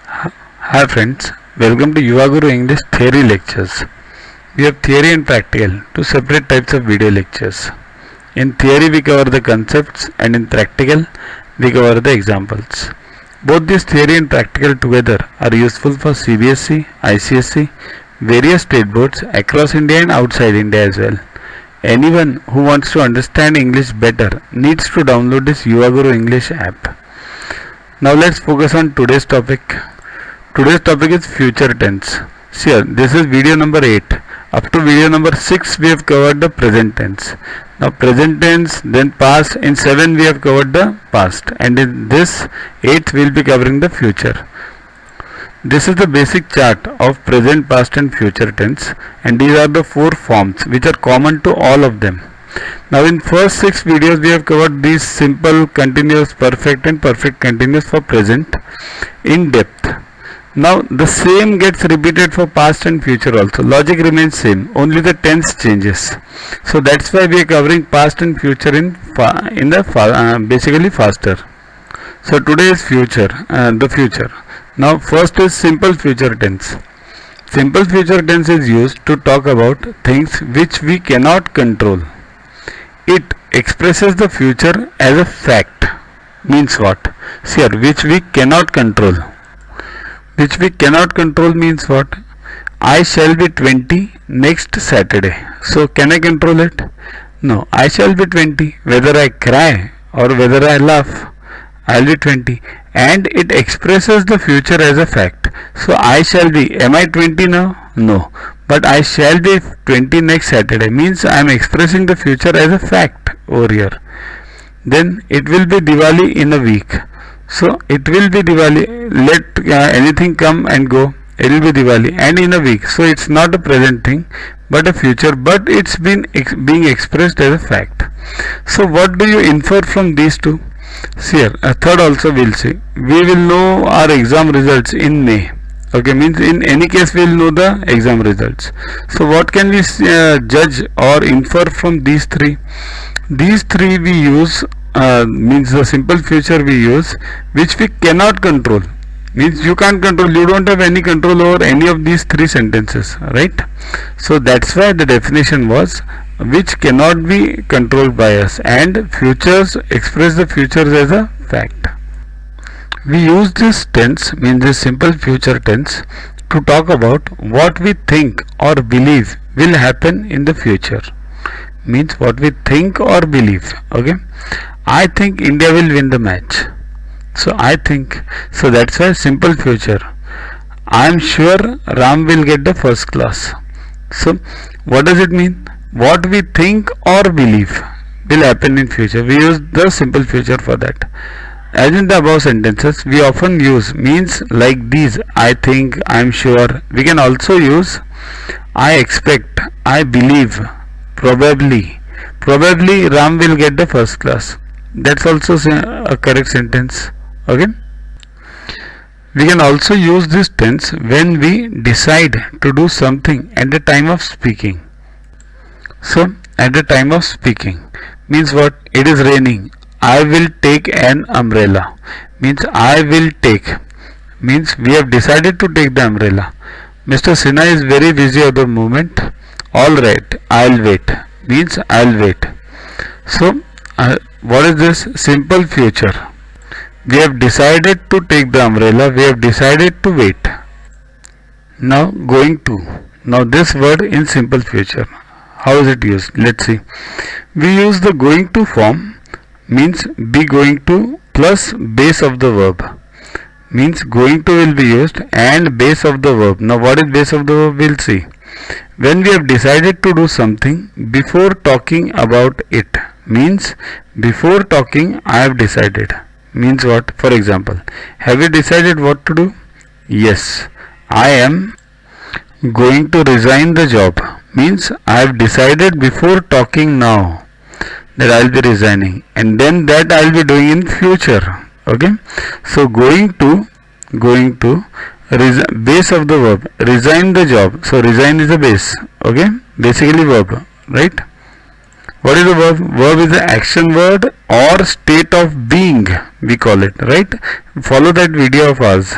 Hi friends, welcome to Yuvaguru English Theory Lectures. We have theory and practical, two separate types of video lectures. In theory we cover the concepts and in practical we cover the examples. Both this theory and practical together are useful for CBSE, ICSE, various state boards across India and outside India as well. Anyone who wants to understand English better needs to download this Yuvaguru English app. Now let's focus on today's topic. Today's topic is future tense. See, this is video number 8. Up to video number 6 we have covered the present tense. Now present tense, then past. In 7 we have covered the past, and in this 8th we will be covering the future. This is the basic chart of present, past and future tense, and these are the 4 forms which are common to all of them. Now in first 6 videos we have covered these simple, continuous, perfect and perfect continuous for present in depth. Now the same gets repeated for past and future also. Logic remains same, only the tense changes. So that's why we are covering past and future basically faster. So today is the future. Now first is simple future tense. Simple future tense is used to talk about things which we cannot control. It expresses the future as a fact. Means what? See here, which we cannot control. Which we cannot control means what? I shall be 20 next Saturday. So can I control it? No. I shall be 20. Whether I cry or whether I laugh, I will be 20. And it expresses the future as a fact. So I shall be. Am I 20 now? No. But I shall be 20 next Saturday means I am expressing the future as a fact over here. Then it will be Diwali in a week. So it will be Diwali. Let anything come and go. It will be Diwali and in a week. So it's not a present thing but a future, but it's been being expressed as a fact. So what do you infer from these two? See here, a third also we'll see. We will know our exam results in May. Okay, means in any case we will know the exam results. So what can we judge or infer from these three? These three we use means the simple future we use which we cannot control. Means you can't control, you don't have any control over any of these 3 sentences, right? So that's why the definition was which cannot be controlled by us, and futures express the futures as a fact. We use this tense, means this simple future tense, to talk about what we think or believe will happen in the future. Means what we think or believe. Okay, I think India will win the match. So I think. So that's why simple future. I am sure Ram will get the first class. So what does it mean? What we think or believe will happen in future. We use the simple future for that. As in the above sentences, we often use means like these: I think, I am sure. We can also use I expect, I believe, probably. Probably Ram will get the first class. That's also a correct sentence. Okay. We can also use this tense when we decide to do something at the time of speaking. So at the time of speaking means what? It is raining. I will take an umbrella. Means I will take. Means we have decided to take the umbrella. Mr. Sinha is very busy at the moment. Alright, I'll wait. Means I'll wait. So what is this? Simple future. We have decided to take the umbrella. We have decided to wait. Now going to. Now this word in simple future. How is it used? Let's see. We use the going to form. Means be going to plus base of the verb. Means going to will be used and base of the verb. Now what is base of the verb? We'll see. When we have decided to do something before talking about it. Means before talking I have decided. Means what? For example, have you decided what to do? Yes, I am going to resign the job. Means I have decided before talking now that I will be resigning, and then that I will be doing in future. Okay, so going to base of the verb, resign the job. So resign is a base. Okay, basically verb, right? What is the verb? Verb is the action word or state of being, we call it, right? Follow that video of ours.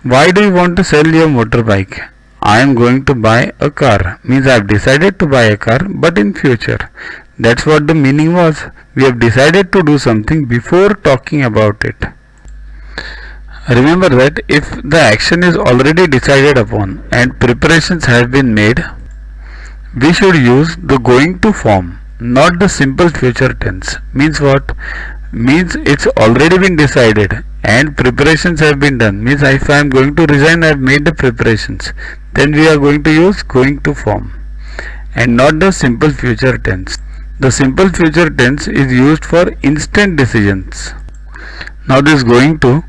Why do you want to sell your motorbike? I am going to buy a car. Means I have decided to buy a car, but in future. That's what the meaning was. We have decided to do something before talking about it. Remember that if the action is already decided upon and preparations have been made, we should use the going to form, not the simple future tense. Means what? Means it's already been decided and preparations have been done. Means if I am going to resign, I have made the preparations. Then we are going to use going to form and not the simple future tense. The simple future tense is used for instant decisions. Now this going to,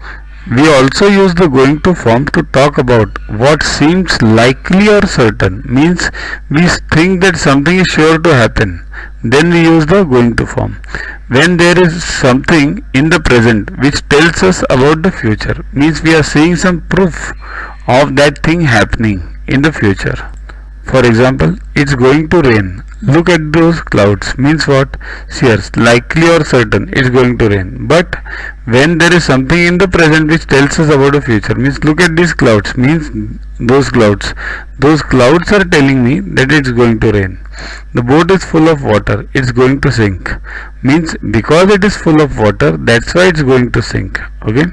we also use the going to form to talk about what seems likely or certain. Means we think that something is sure to happen. Then we use the going to form. When there is something in the present which tells us about the future, means we are seeing some proof of that thing happening in the future. For example, it's going to rain. Look at those clouds. Means what? Yes, likely or certain it's going to rain. But when there is something in the present which tells us about the future, means look at these clouds. Means those clouds. Those clouds are telling me that it's going to rain. The boat is full of water. It's going to sink. Means because it is full of water, that's why it's going to sink. Okay.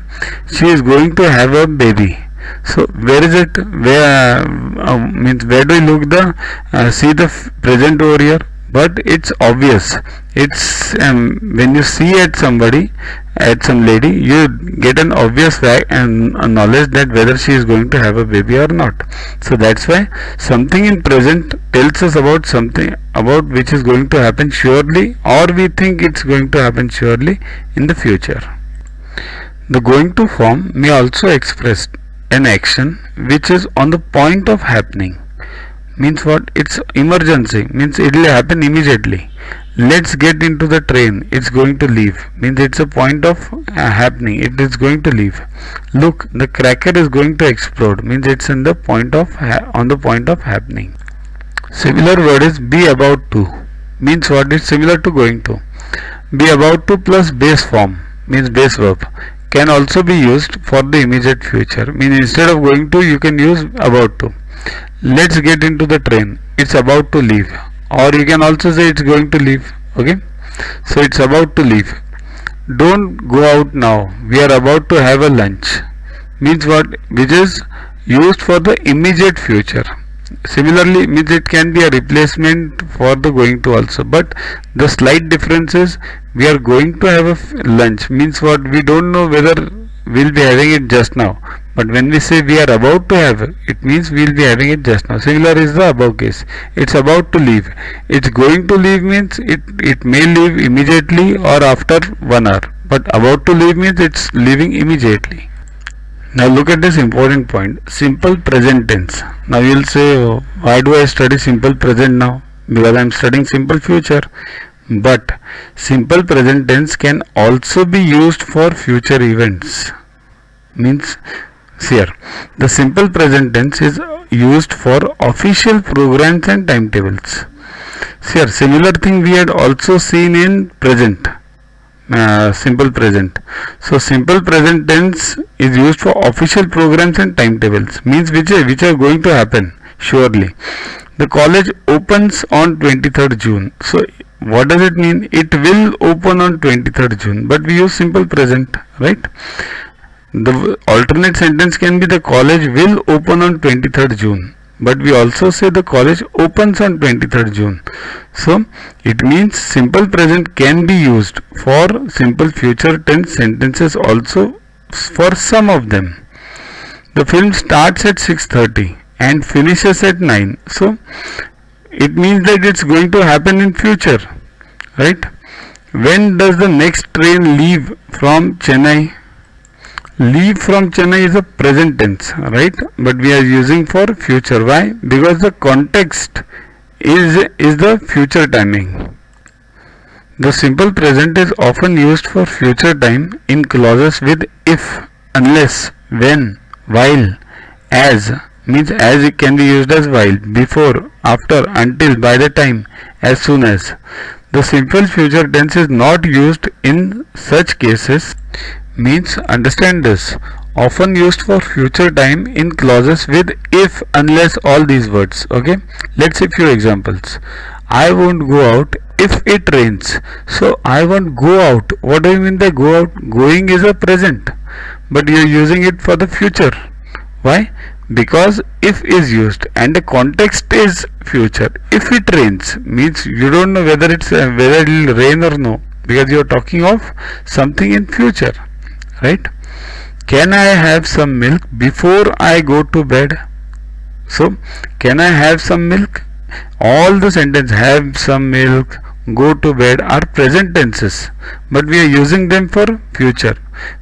She is going to have a baby. So where is it? Where means where do we look the see the present over here? But it's obvious. It's when you see at somebody, at some lady, you get an obvious fact and a knowledge that whether she is going to have a baby or not. So that's why something in present tells us about something about which is going to happen surely, or we think it's going to happen surely in the future. The going to form may also express an action which is on the point of happening. Means what? It's emergency. Means it will happen immediately. Let's get into the train. It's going to leave. Means it's a point of happening. It is going to leave. Look, the cracker is going to explode. Means it's in the point of on the point of happening. Similar word is be about to. Means what? It's similar to going to. Be about to plus base form. Means base verb. Can also be used for the immediate future. Means instead of going to, you can use about to. Let's get into the train. It's about to leave. Or you can also say it's going to leave. Okay. So it's about to leave. Don't go out now. We are about to have a lunch. Means what? Which is used for the immediate future. Similarly, means it can be a replacement for the going to also. But the slight difference is we are going to have a lunch. Means what? We don't know whether we'll be having it just now. But when we say we are about to have, it means we'll be having it just now. Similar is the above case. It's about to leave. It's going to leave means it may leave immediately or after 1 hour. But about to leave means it's leaving immediately. Now look at this important point. Simple present tense. Now you'll say, oh, why do I study simple present now? Because I am studying simple future. But simple present tense can also be used for future events. Means here the simple present tense is used for official programs and timetables. Here similar thing we had also seen in present. Simple present. So simple present tense is used for official programs and timetables. Means which are going to happen surely. The college opens on 23rd June. So what does it mean? It will open on 23rd June. But we use simple present, right? The alternate sentence can be the college will open on 23rd June. But we also say the college opens on 23rd June. So it means simple present can be used for simple future tense sentences also for some of them. The film starts at 6:30 and finishes at 9. So it means that it's going to happen in future, right? When does the next train leave from Chennai? Leave from Chennai is a present tense, right? But we are using for future. Why? Because the context is the future timing. The simple present is often used for future time in clauses with if, unless, when, while, as. Means as it can be used as while, before, after, until, by the time, as soon as. The simple future tense is not used in such cases. Means understand this. often used for future time in clauses with if, unless, all these words. Okay, let's see few examples. I won't go out if it rains. So I won't go out. What do you mean by go out? Going is a present, but you are using it for the future. Why? Because if is used and the context is future. If it rains means you don't know whether whether it will rain or no, because you are talking of something in future, right? Can I have some milk before I go to bed? So can I have some milk? All the sentence have some milk, go to bed are present tenses, but we are using them for future.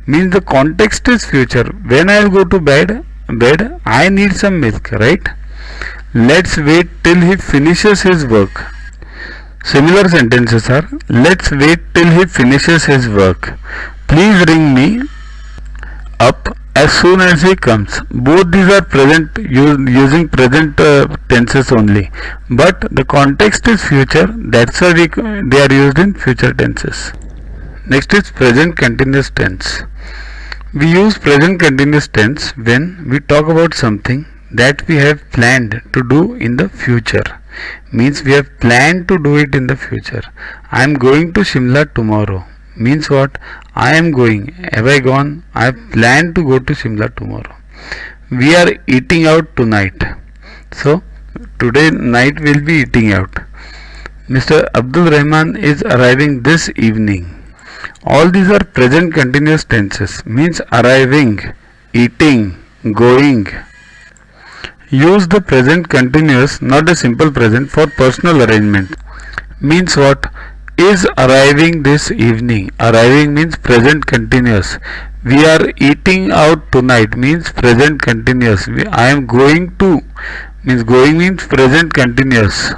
Means the context is future. When I will go to bed, I need some milk, right? Let's wait till he finishes his work. Similar sentences are let's wait till he finishes his work. Please ring me up as soon as he comes. Both these are present using present tenses only, but the context is future. That's why they are used in future tenses. Next is present continuous tense. We use present continuous tense when we talk about something that we have planned to do in the future. Means we have planned to do it in the future. I am going to Shimla tomorrow. Means what? I am going. Have I gone? I have planned to go to Shimla tomorrow. We are eating out tonight. So today night we'll be eating out. Mr. Abdul Rahman is arriving this evening. All these are present continuous tenses. Means arriving, eating, going. Use the present continuous, not a simple present, for personal arrangement. Means what? Is arriving this evening. Arriving means present continuous. We are eating out tonight means present continuous. I am going to means going means present continuous.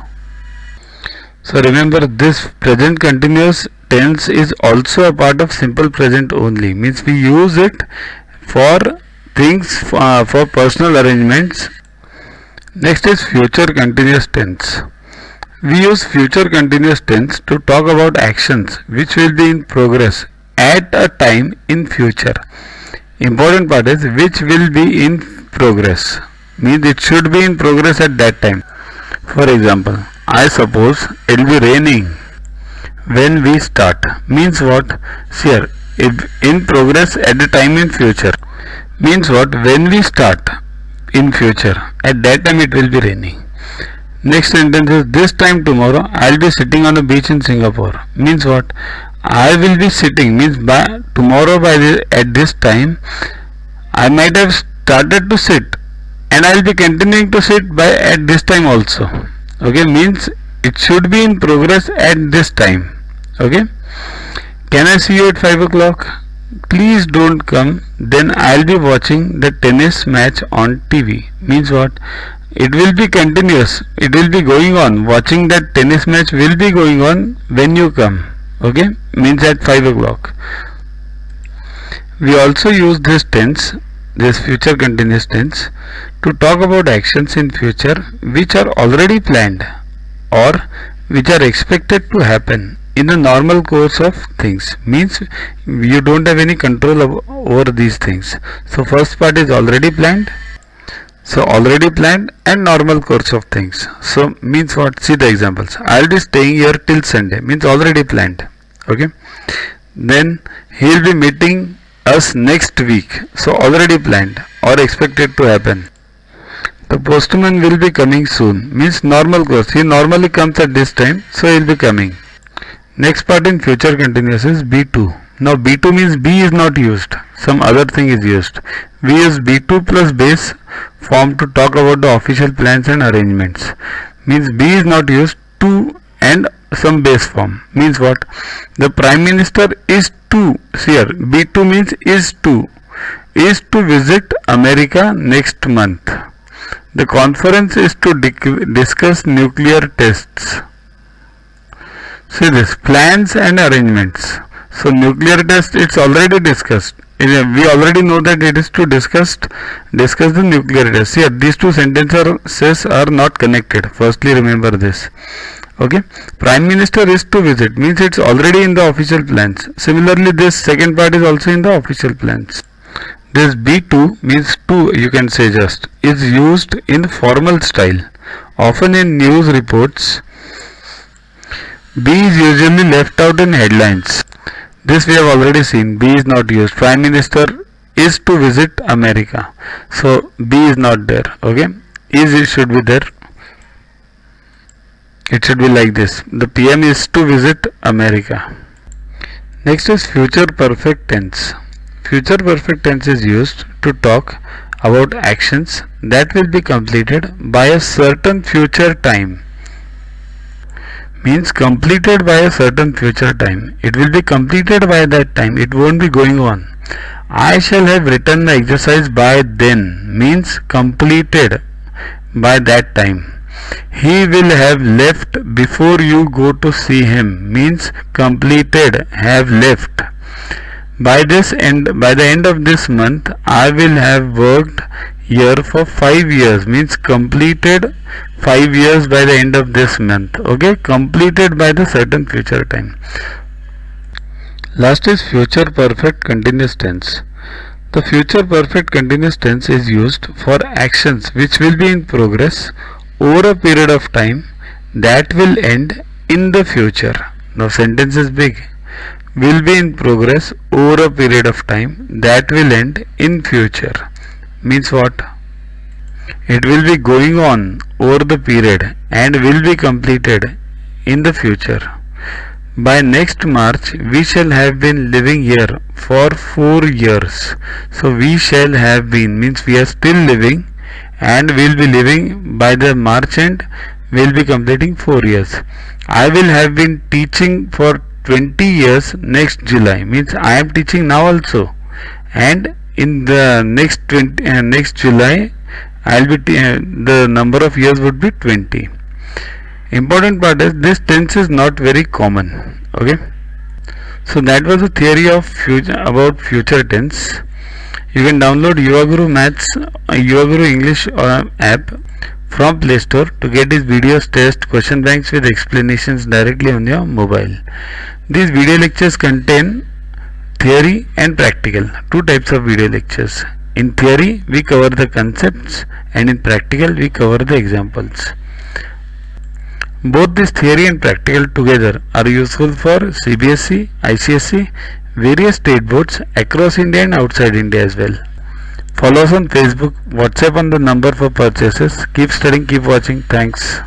So remember, this present continuous tense is also a part of simple present only. Means we use it for things for personal arrangements. Next is future continuous tense. We use future continuous tense to talk about actions which will be in progress at a time in future. Important part is which will be in progress. Means it should be in progress at that time. For example, I suppose it will be raining when we start. Means what? Here, if in progress at a time in future. Means what? When we start in future, at that time it will be raining. Next sentence is this time tomorrow I will be sitting on a beach in Singapore. Means what? I will be sitting means at this time I might have started to sit and I will be continuing to sit at this time also. Okay, means it should be in progress at this time. Okay. Can I see you at 5 o'clock? Please don't come, then I'll be watching the tennis match on TV. Means what? It will be continuous. It will be going on. Watching that tennis match will be going on when you come. Okay? Means at 5 o'clock. We also use this tense, this future continuous tense, to talk about actions in future which are already planned or which are expected to happen in the normal course of things. Means you don't have any control over these things. So first part is already planned. So already planned and normal course of things. So means what? See the examples. I'll be staying here till Sunday. Means already planned. Okay. Then he'll be meeting us next week. So already planned or expected to happen. The postman will be coming soon. Means normal course. He normally comes at this time. So he'll be coming. Next part in future continuous is B2. Now B2 means B is not used. Some other thing is used. We use B2 plus base form to talk about the official plans and arrangements. Means B is not used, to and some base form. Means what? The Prime Minister is to, here B2 means is to visit America next month. The conference is to discuss nuclear tests. See this, plans and arrangements. So nuclear test, it's already discussed. We already know that it is to discuss the nuclear test. Here these two sentences are not connected. Firstly remember this. Okay. Prime Minister is to visit means it's already in the official plans. Similarly this second part is also in the official plans. This be2 means to, you can say just, is used in formal style. Often in news reports, be is usually left out in headlines. This we have already seen. Be is not used. Prime Minister is to visit America. So be is not there. Okay. Is it should be there. It should be like this. The PM is to visit America. Next is future perfect tense. Future perfect tense is used to talk about actions that will be completed by a certain future time. Means completed by a certain future time. It will be completed by that time. It won't be going on. I shall have written the exercise by then means completed by that time. He will have left before you go to see him means completed, have left. By the end of this month, I will have worked here for 5 years means completed 5 years by the end of this month. Okay, completed by the certain future time. Last is future perfect continuous tense. The future perfect continuous tense is used for actions which will be in progress over a period of time that will end in the future. Now sentence is big. Will be in progress over a period of time that will end in future. Means what? It will be going on over the period and will be completed in the future. By next March, we shall have been living here for 4 years. So we shall have been means we are still living and will be living by the March end, will be completing 4 years. I will have been teaching for 20 years next July means I am teaching now also, and in the next July I'll be the number of years would be 20. Important part is this tense is not very common. Okay, so that was the theory of future tense. You can download Yuvaguru Maths, Yuvaguru English app from Play Store to get his videos, test, question banks with explanations directly on your mobile. These video lectures contain theory and practical, two types of video lectures. In theory we cover the concepts and in practical we cover the examples. Both this theory and practical together are useful for CBSE, ICSE, various state boards across India and outside India as well. Follow us on Facebook, WhatsApp on the number for purchases. Keep studying, keep watching. Thanks.